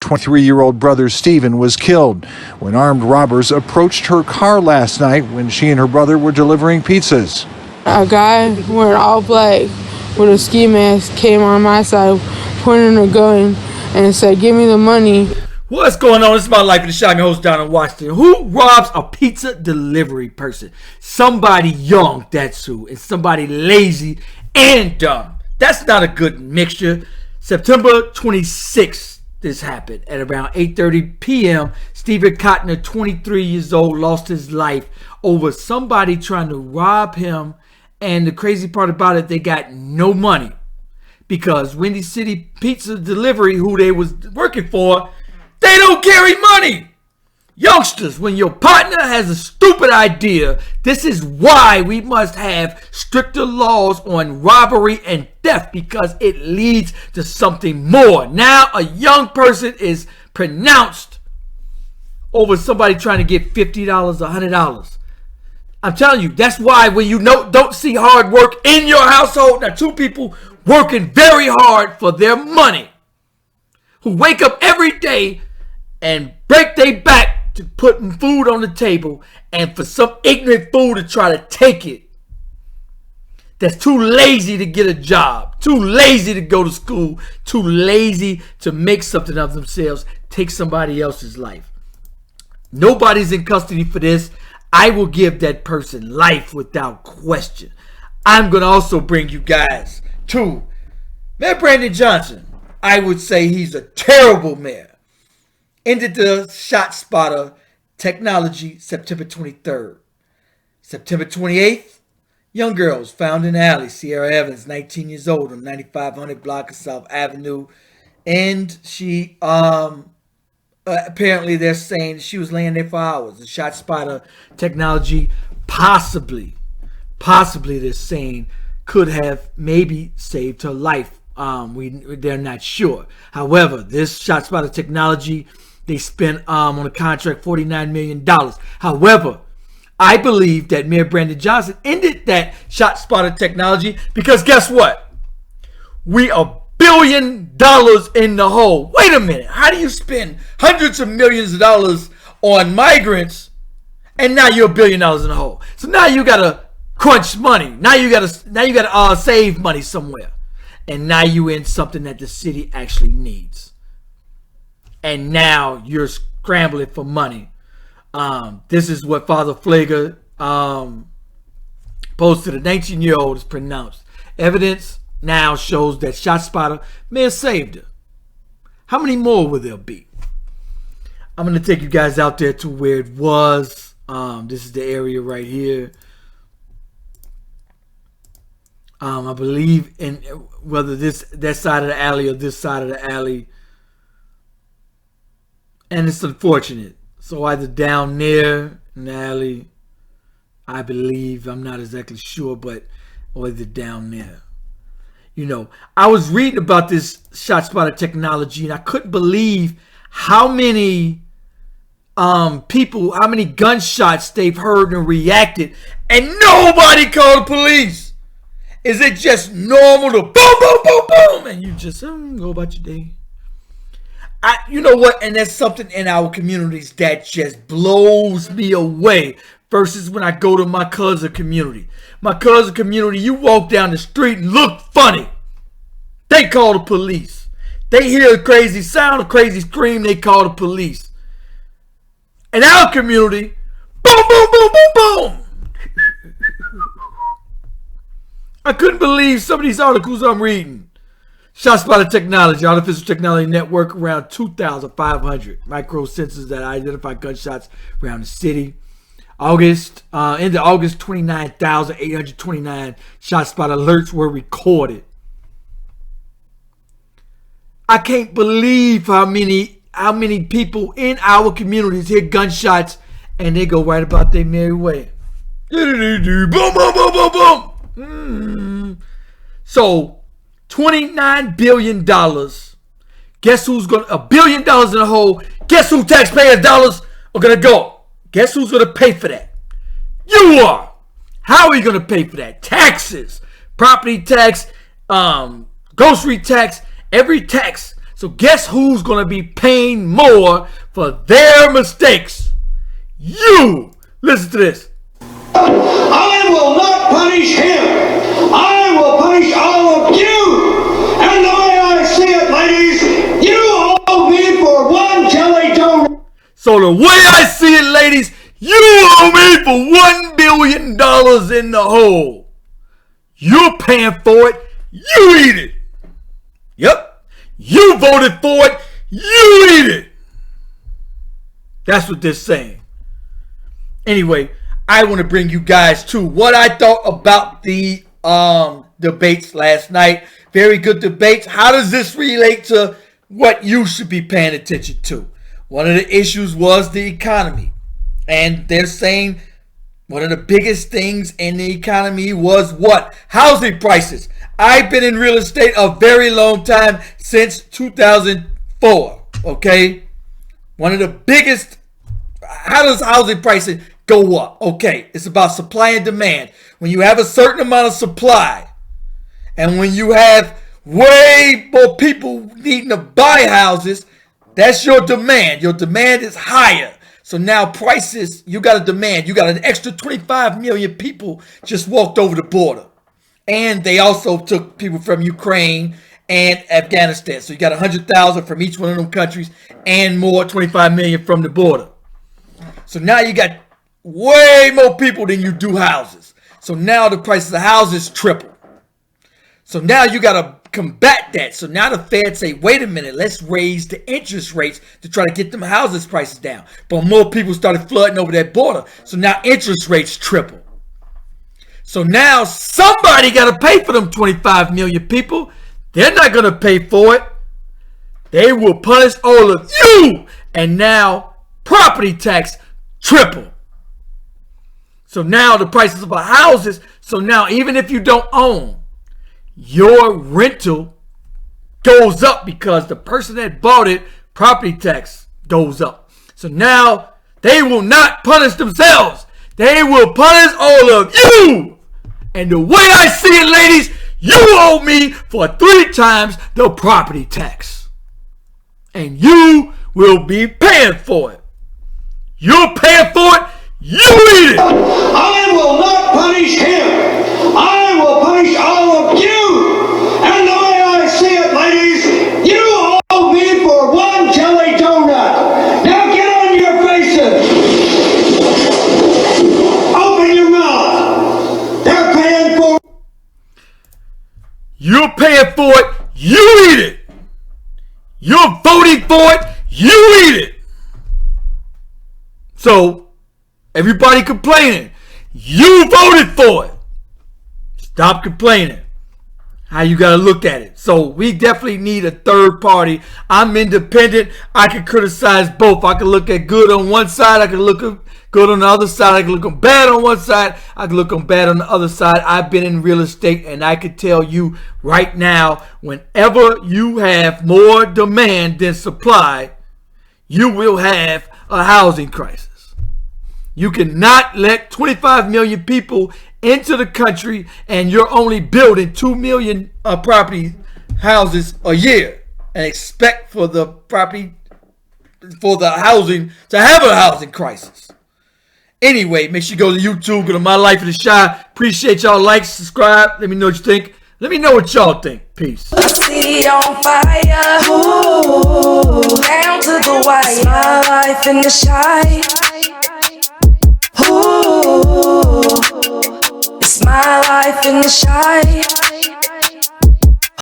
23-year-old brother Stephen was killed when armed robbers approached her car last night when she and her brother were delivering pizzas. A guy wearing all black with a ski mask came on my side, pointing a gun, and said, "Give me the money." What's going on? This is My Life in the Shotgun. Host down in Washington. Who robs a pizza delivery person? Somebody young, that's who. And somebody lazy and dumb. That's not a good mixture. September 26th, this happened. At around 8:30 p.m., Stephen Cotner, 23 years old, lost his life over somebody trying to rob him. And the crazy part about it, they got no money. Because Windy City Pizza Delivery, who they was working for, they don't carry money. Youngsters, when your partner has a stupid idea, this is why we must have stricter laws on robbery and theft, because it leads to something more. Now a young person is pronounced over somebody trying to get $50, $100. I'm telling you, that's why when you don't see hard work in your household, now two people working very hard for their money, who wake up every day and break their back to putting food on the table, and for some ignorant fool to try to take it, that's too lazy to get a job, too lazy to go to school, too lazy to make something of themselves, take somebody else's life. Nobody's in custody for this. I will give that person life without question. I'm going to also bring you guys to Mayor Brandon Johnson. I would say he's a terrible mayor. Ended the ShotSpotter technology September 23rd. September 28th, young girls found in alley. Sierra Evans, 19 years old, on 9500 block of South Avenue. And she, apparently they're saying she was laying there for hours. The ShotSpotter technology possibly they're saying could have maybe saved her life. They're not sure. However, this ShotSpotter technology, they spent on a contract $49 million. However, I believe that Mayor Brandon Johnson ended that ShotSpotter technology because guess what? We are $1 billion in the hole. Wait a minute. How do you spend hundreds of millions of dollars on migrants and now you're $1 billion in the hole? So now you gotta crunch money. Now you gotta save money somewhere. And now you in something that the city actually needs. And now you're scrambling for money. This is what Father Pfleger posted. A 19-year-old is pronounced. Evidence now shows that ShotSpotter may have saved her. How many more will there be? I'm going to take you guys out there to where it was. This is the area right here. I believe in whether that side of the alley or this side of the alley. And it's unfortunate. So either down there in the alley, I believe, I'm not exactly sure, but or either down there. You know, I was reading about this ShotSpotter technology, and I couldn't believe how many people, how many gunshots they've heard and reacted, and nobody called the police. Is it just normal to boom, boom, boom, boom, and you just go about your day? You know what? And there's something in our communities that just blows me away versus when I go to my cousin community. My cousin community, you walk down the street and look funny, they call the police. They hear a crazy sound, a crazy scream, they call the police. In our community, boom, boom, boom, boom, boom. I couldn't believe some of these articles I'm reading. ShotSpotter technology, artificial technology network, around 2,500 micro sensors that identify gunshots around the city. Into August, 29,829 ShotSpotter alerts were recorded. I can't believe how many people in our communities hear gunshots and they go right about their merry way. Boom, boom, boom, boom, boom. So $29 billion. Guess who's going to, $1 billion in the hole. Guess who taxpayers' dollars are going to go? Guess who's going to pay for that? You are. How are you going to pay for that? Taxes, property tax, grocery tax, every tax. So guess who's going to be paying more for their mistakes? You. Listen to this. I will not punish him. I will punish all of you. And the way I see it, ladies, you owe me for one jelly donut. So the way I see it, ladies, you owe me for $1 billion in the hole. You're paying for it. You eat it. Yep. You voted for it. You eat it. That's what they're saying. Anyway, I want to bring you guys to what I thought about the debates last night. Very good debates. How does this relate to what you should be paying attention to? One of the issues was the economy. And they're saying one of the biggest things in the economy was what? Housing prices. I've been in real estate a very long time, since 2004. Okay? One of the biggest. How does housing prices go up? Okay, it's about supply and demand. When you have a certain amount of supply, and when you have way more people needing to buy houses, that's your demand. Your demand is higher. So now prices, you got a demand. You got an extra 25 million people just walked over the border. And they also took people from Ukraine and Afghanistan. So you got 100,000 from each one of them countries and more, 25 million from the border. So now you got way more people than you do houses. So now the prices of houses triple. So now you got to combat that. So now the Fed say, wait a minute, let's raise the interest rates to try to get them houses prices down. But more people started flooding over that border. So now interest rates triple. So now somebody got to pay for them 25 million people. They're not going to pay for it. They will punish all of you. And now property tax triple. So now the prices of houses. So now even if you don't own, your rental goes up because the person that bought it, property tax goes up. So now they will not punish themselves. They will punish all of you. And the way I see it, ladies, you owe me for 3 times the property tax. And you will be paying for it. You're paying for it. You eat it. I will not punish him. I will punish all of you. And the way I see it, ladies, you owe me for one jelly donut. Now get on your faces. Open your mouth. They're paying for. You're paying for it. You eat it. You're voting for it. You eat it. So, everybody complaining, you voted for it. Stop complaining. How you got to look at it. So we definitely need a third party. I'm independent. I can criticize both. I can look at good on one side. I can look at good on the other side. I can look on bad on one side. I can look on bad on the other side. I've been in real estate, and I can tell you right now, whenever you have more demand than supply, you will have a housing crisis. You cannot let 25 million people into the country and you're only building 2 million property houses a year and expect for the housing to have a housing crisis. Anyway, make sure you go to YouTube, go to My Life in the Chi. Appreciate y'all. Like, subscribe. Let me know what you think. Let me know what y'all think. Peace. Pussy on fire, ooh, down to the wire. It's my life in the Chi. Ooh, it's my life in the Chi.